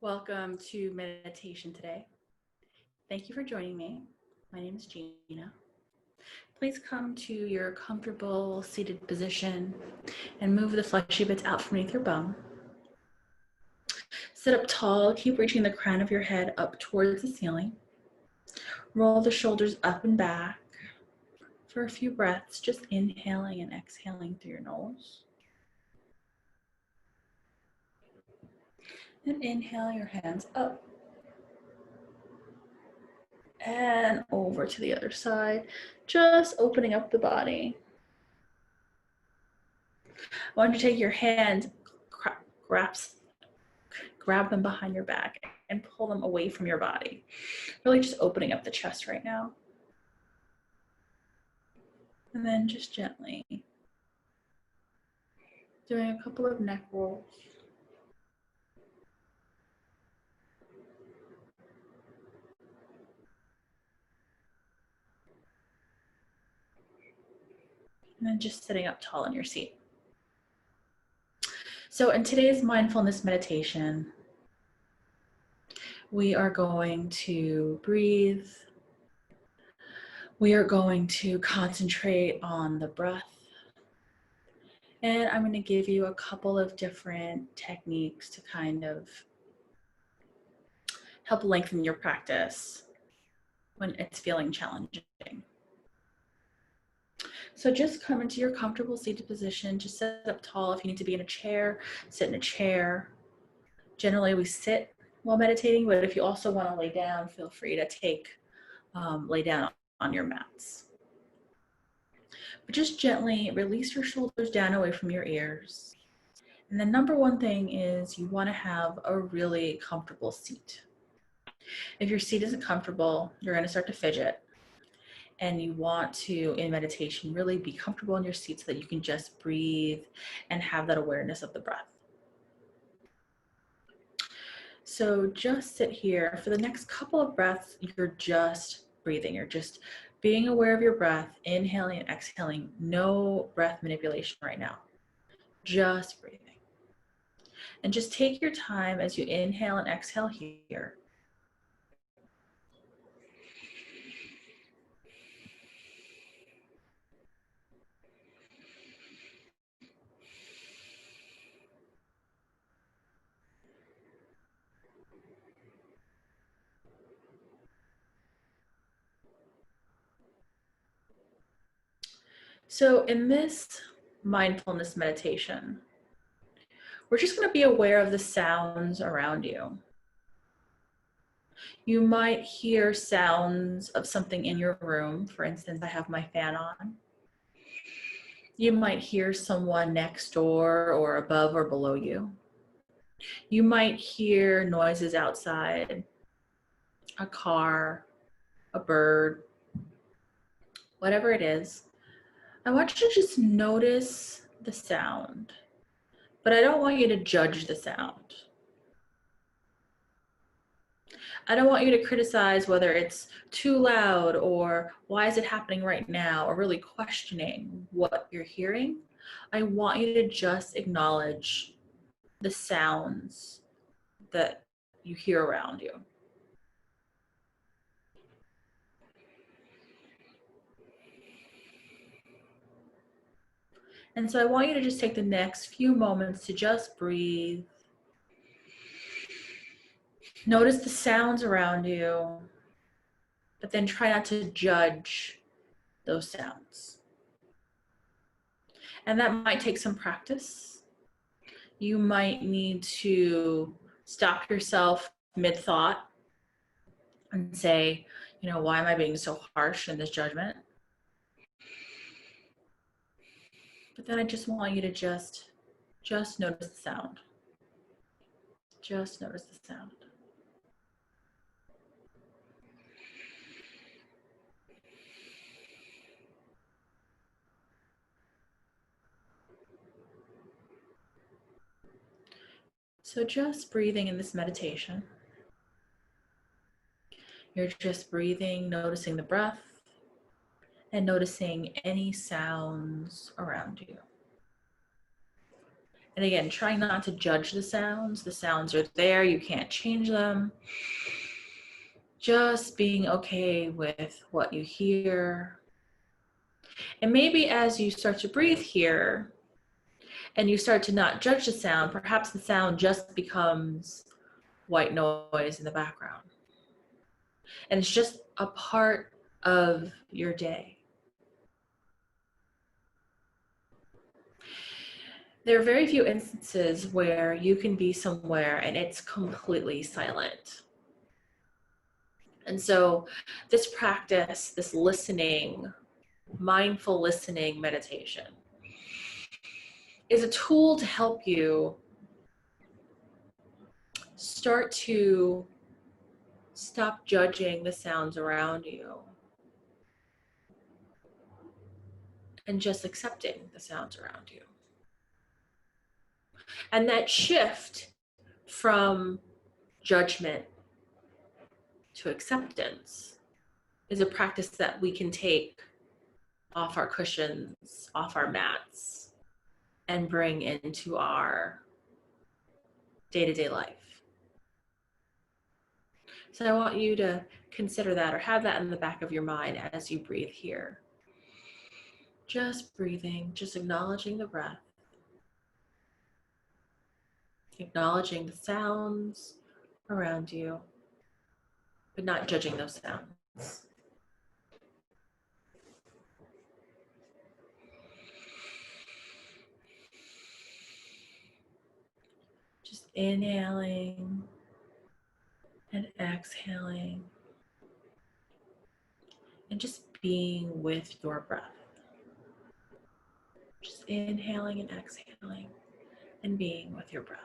Welcome to meditation today. Thank you for joining me. My name is Gina. Please come to your comfortable seated position and move the fleshy bits out from beneath your bum. Sit up tall, keep reaching the crown of your head up towards the ceiling. Roll the shoulders up and back for a few breaths, just inhaling and exhaling through your nose. And inhale your hands up and over to the other side, just opening up the body. I want you to take your hands, grab them behind your back and pull them away from your body. Really just opening up the chest right now. And then just gently doing a couple of neck rolls. And then just sitting up tall in your seat. So in today's mindfulness meditation, we are going to breathe. We are going to concentrate on the breath. And I'm going to give you a couple of different techniques to kind of help lengthen your practice when it's feeling challenging. So just come into your comfortable seated position. Just sit up tall. If you need to be in a chair, sit in a chair. Generally, we sit while meditating, but if you also want to lay down, feel free to lay down on your mats. But just gently release your shoulders down away from your ears. And the number one thing is you want to have a really comfortable seat. If your seat isn't comfortable, you're going to start to fidget. And you want to, in meditation, really be comfortable in your seat so that you can just breathe and have that awareness of the breath. So just sit here. For the next couple of breaths, you're just breathing. You're just being aware of your breath, inhaling and exhaling. No breath manipulation right now. Just breathing. And just take your time as you inhale and exhale here. So in this mindfulness meditation, we're just going to be aware of the sounds around you. You might hear sounds of something in your room. For instance, I have my fan on. You might hear someone next door or above or below you. You might hear noises outside, a car, a bird, whatever it is. I want you to just notice the sound, but I don't want you to judge the sound. I don't want you to criticize whether it's too loud or why is it happening right now, or really questioning what you're hearing. I want you to just acknowledge the sounds that you hear around you. And so I want you to just take the next few moments to just breathe. Notice the sounds around you, but then try not to judge those sounds. And that might take some practice. You might need to stop yourself mid-thought and say, why am I being so harsh in this judgment? But then I just want you to just notice the sound. Just notice the sound. So just breathing in this meditation. You're just breathing, noticing the breath, and noticing any sounds around you. And again, trying not to judge the sounds. The sounds are there, you can't change them. Just being okay with what you hear. And maybe as you start to breathe here and you start to not judge the sound, perhaps the sound just becomes white noise in the background. And it's just a part of your day. There are very few instances where you can be somewhere and it's completely silent. And so this practice, this listening, mindful listening meditation is a tool to help you start to stop judging the sounds around you and just accepting the sounds around you. And that shift from judgment to acceptance is a practice that we can take off our cushions, off our mats, and bring into our day-to-day life. So I want you to consider that or have that in the back of your mind as you breathe here. Just breathing, just acknowledging the breath, acknowledging the sounds around you, but not judging those sounds. Just inhaling and exhaling, and just being with your breath. Just inhaling and exhaling and being with your breath.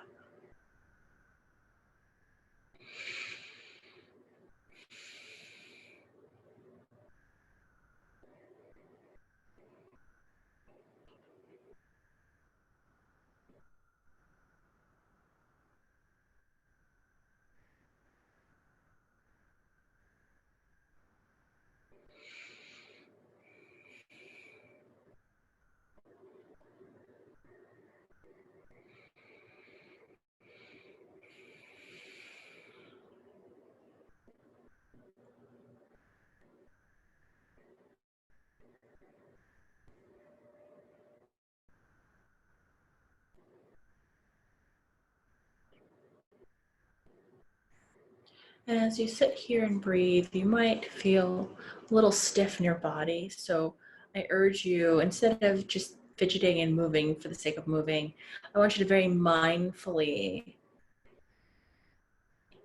And as you sit here and breathe, you might feel a little stiff in your body. So I urge you, instead of just fidgeting and moving for the sake of moving, I want you to very mindfully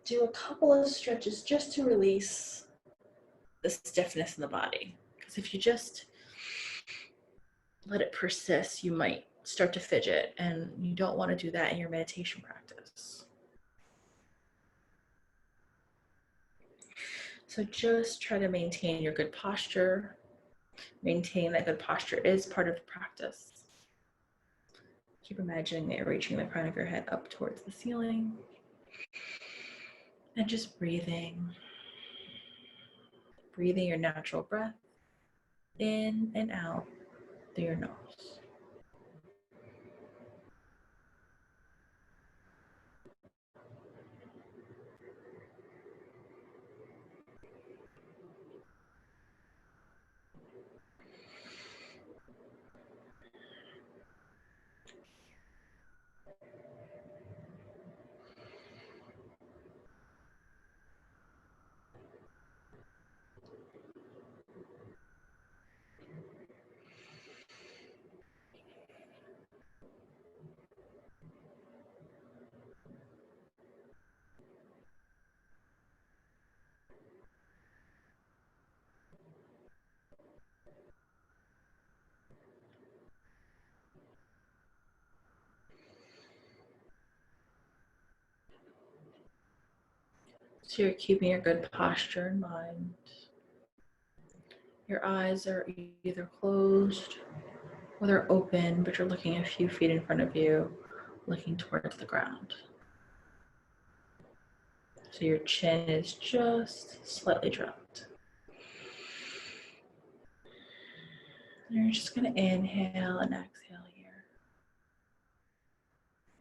do a couple of stretches just to release the stiffness in the body. Because if you just let it persist, you might start to fidget, and you don't want to do that in your meditation practice. So just try to maintain your good posture. Maintain that good posture is part of the practice. Keep imagining that you're reaching the crown of your head up towards the ceiling. And just breathing. Breathing your natural breath in and out through your nose. So you're keeping your good posture in mind. Your eyes are either closed or they're open, but you're looking a few feet in front of you, looking towards the ground. So your chin is just slightly dropped. And you're just going to inhale and exhale here.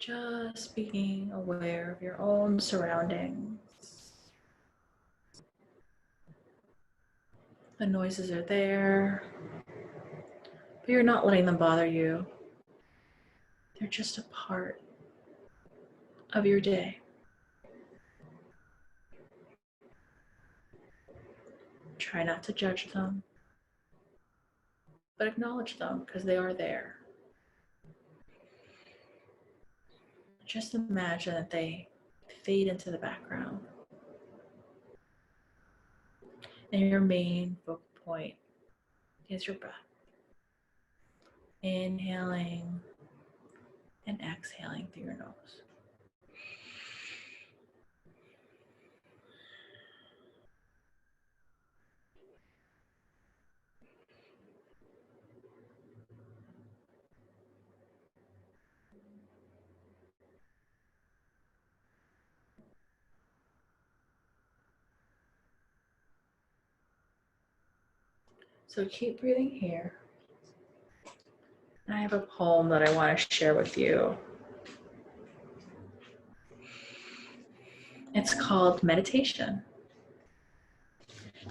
Just being aware of your own surroundings. The noises are there, but you're not letting them bother you. They're just a part of your day. Try not to judge them, but acknowledge them because they are there. Just imagine that they fade into the background. And your main focal point is your breath. Inhaling and exhaling through your nose. So keep breathing here. I have a poem that I want to share with you. It's called Meditation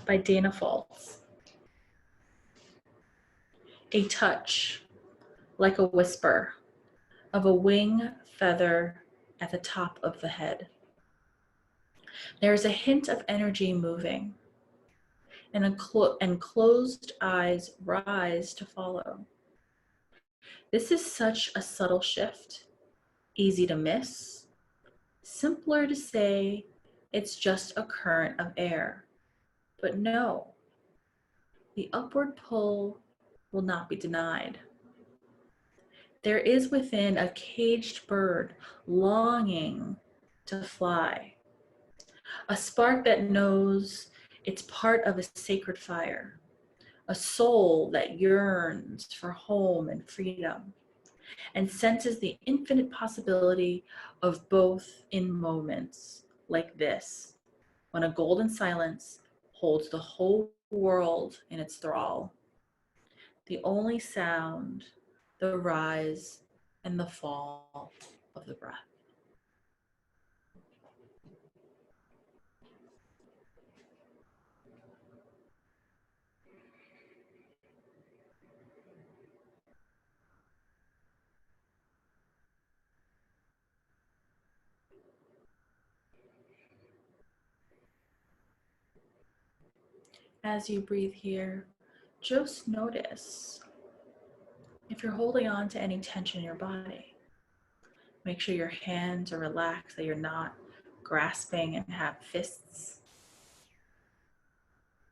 by Dana Fultz. A touch, like a whisper, of a wing feather at the top of the head. There is a hint of energy moving, and closed eyes rise to follow. This is such a subtle shift, easy to miss, simpler to say it's just a current of air. But no, the upward pull will not be denied. There is within a caged bird longing to fly, a spark that knows it's part of a sacred fire, a soul that yearns for home and freedom, and senses the infinite possibility of both in moments like this, when a golden silence holds the whole world in its thrall. The only sound, the rise and the fall of the breath. As you breathe here, just notice if you're holding on to any tension in your body. Make sure your hands are relaxed, that you're not grasping and have fists.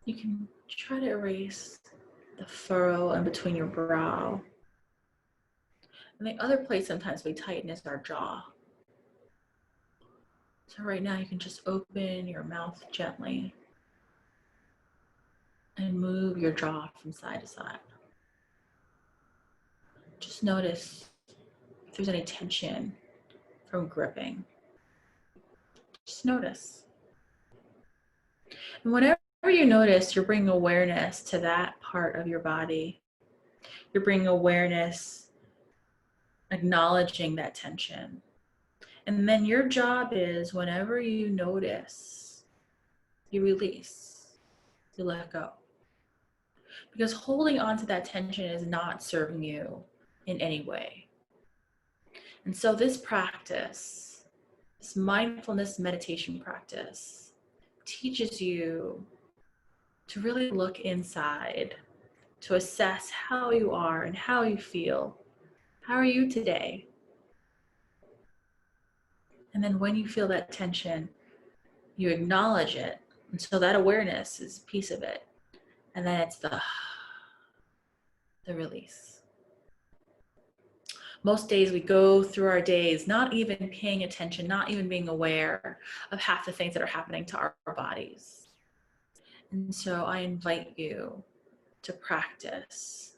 You can try to erase the furrow in between your brow. And the other place sometimes we tighten is our jaw. So right now you can just open your mouth gently and move your jaw from side to side. Just notice if there's any tension from gripping. Just notice. And whenever you notice, you're bringing awareness to that part of your body. You're bringing awareness, acknowledging that tension. And then your job is, whenever you notice, you release, you let go. Because holding on to that tension is not serving you in any way. And so this practice, this mindfulness meditation practice, teaches you to really look inside, to assess how you are and how you feel. How are you today? And then when you feel that tension, you acknowledge it. And so that awareness is a piece of it. And then it's the release. Most days we go through our days not even paying attention, not even being aware of half the things that are happening to our bodies. And so I invite you to practice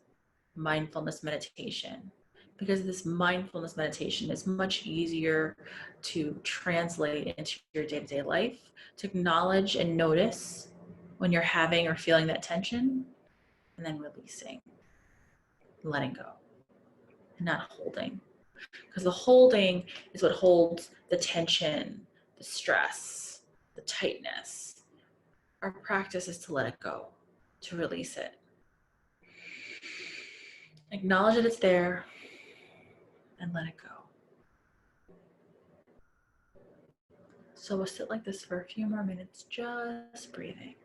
mindfulness meditation, because this mindfulness meditation is much easier to translate into your day-to-day life, to acknowledge and notice when you're having or feeling that tension, and then releasing, letting go, and not holding. because the holding is what holds the tension, the stress, the tightness. Our practice is to let it go, to release it. Acknowledge that it's there and let it go. So we'll sit like this for a few more minutes, just breathing.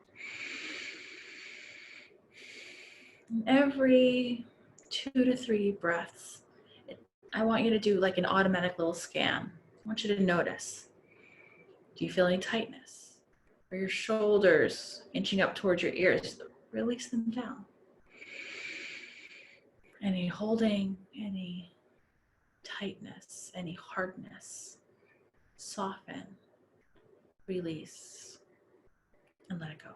And every 2 to 3 breaths, I want you to do like an automatic little scan. I want you to notice. Do you feel any tightness? Are your shoulders inching up towards your ears? Release them down. Any holding, any tightness, any hardness, soften, release, and let it go.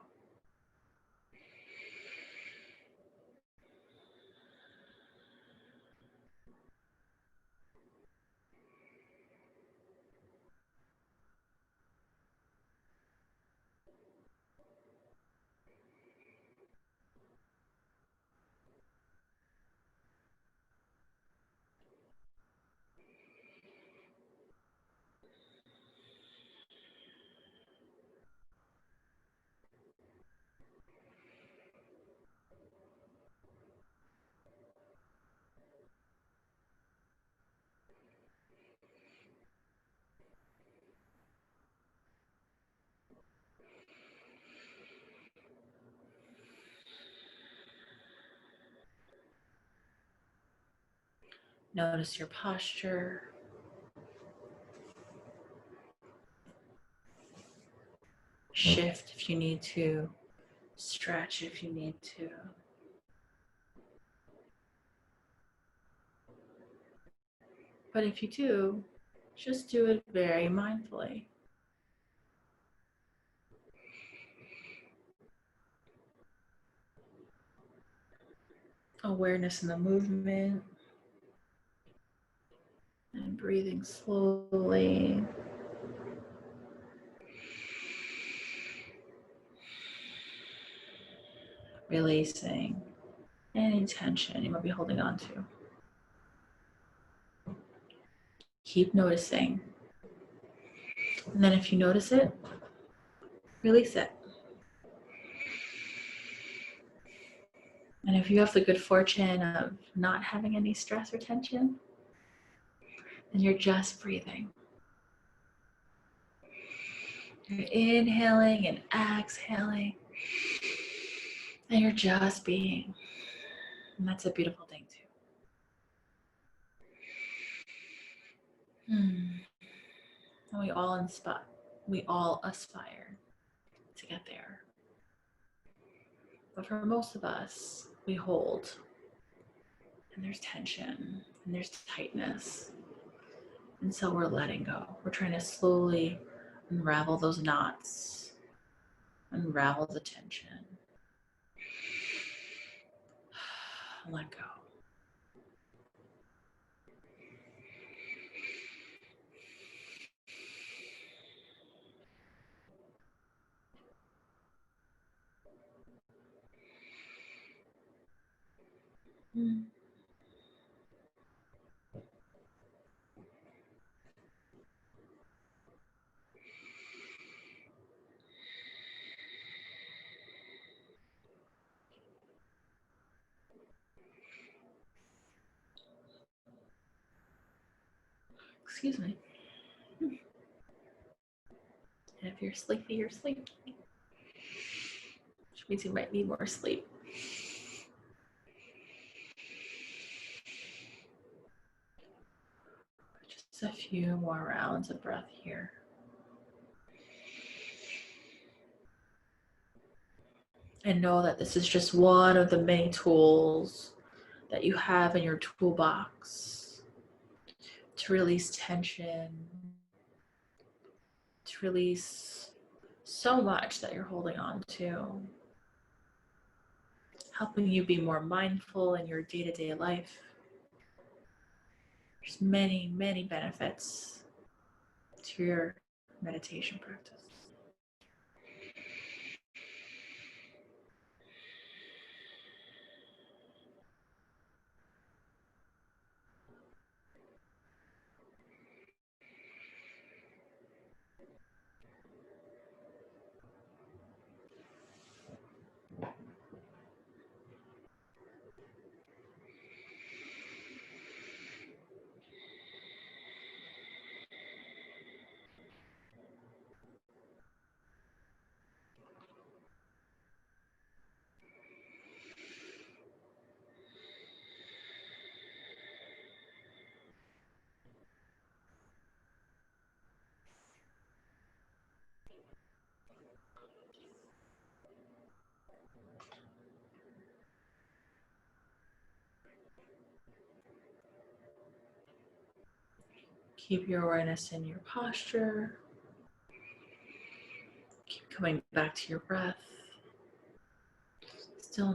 Notice your posture. Shift if you need to. Stretch if you need to. But if you do, just do it very mindfully. Awareness in the movement and breathing slowly. Releasing any tension you might be holding on to. Keep noticing. And then if you notice it, release it. And if you have the good fortune of not having any stress or tension, then you're just breathing. You're inhaling and exhaling, and you're just being. And that's a beautiful thing too. And we all aspire to get there. But for most of us, we hold, and there's tension, and there's tightness. And so we're letting go. We're trying to slowly unravel those knots, unravel the tension. Let go. Excuse me. And if you're sleepy, you're sleepy. Which means you might need more sleep. Just a few more rounds of breath here. And know that this is just one of the many tools that you have in your toolbox to release tension, to release so much that you're holding on to, helping you be more mindful in your day-to-day life. There's many, many benefits to your meditation practice. Keep your awareness in your posture. Keep coming back to your breath. Still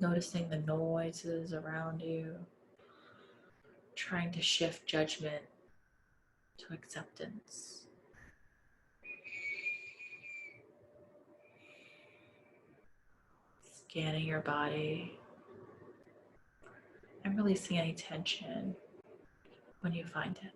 noticing the noises around you. Trying to shift judgment to acceptance. Scanning your body and releasing any tension when you find it.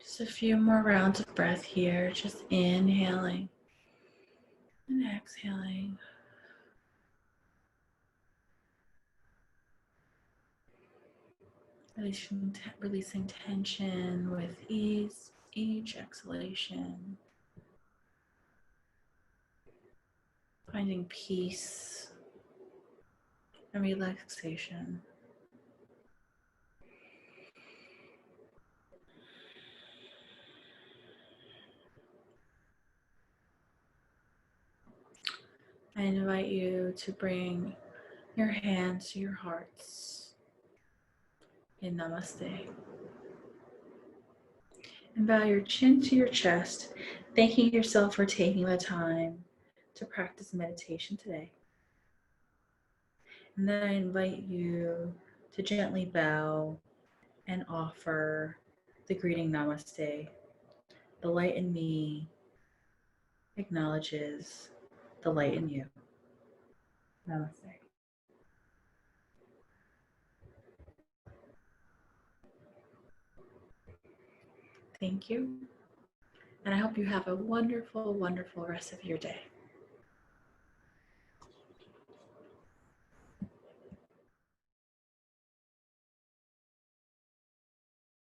Just a few more rounds of breath here, just inhaling and exhaling. Releasing tension with ease, each exhalation. Finding peace and relaxation. I invite you to bring your hands to your hearts in Namaste. And bow your chin to your chest, thanking yourself for taking the time to practice meditation today. And then I invite you to gently bow and offer the greeting Namaste. The light in me acknowledges the light in you. Namaste. Thank you. And I hope you have a wonderful, wonderful rest of your day.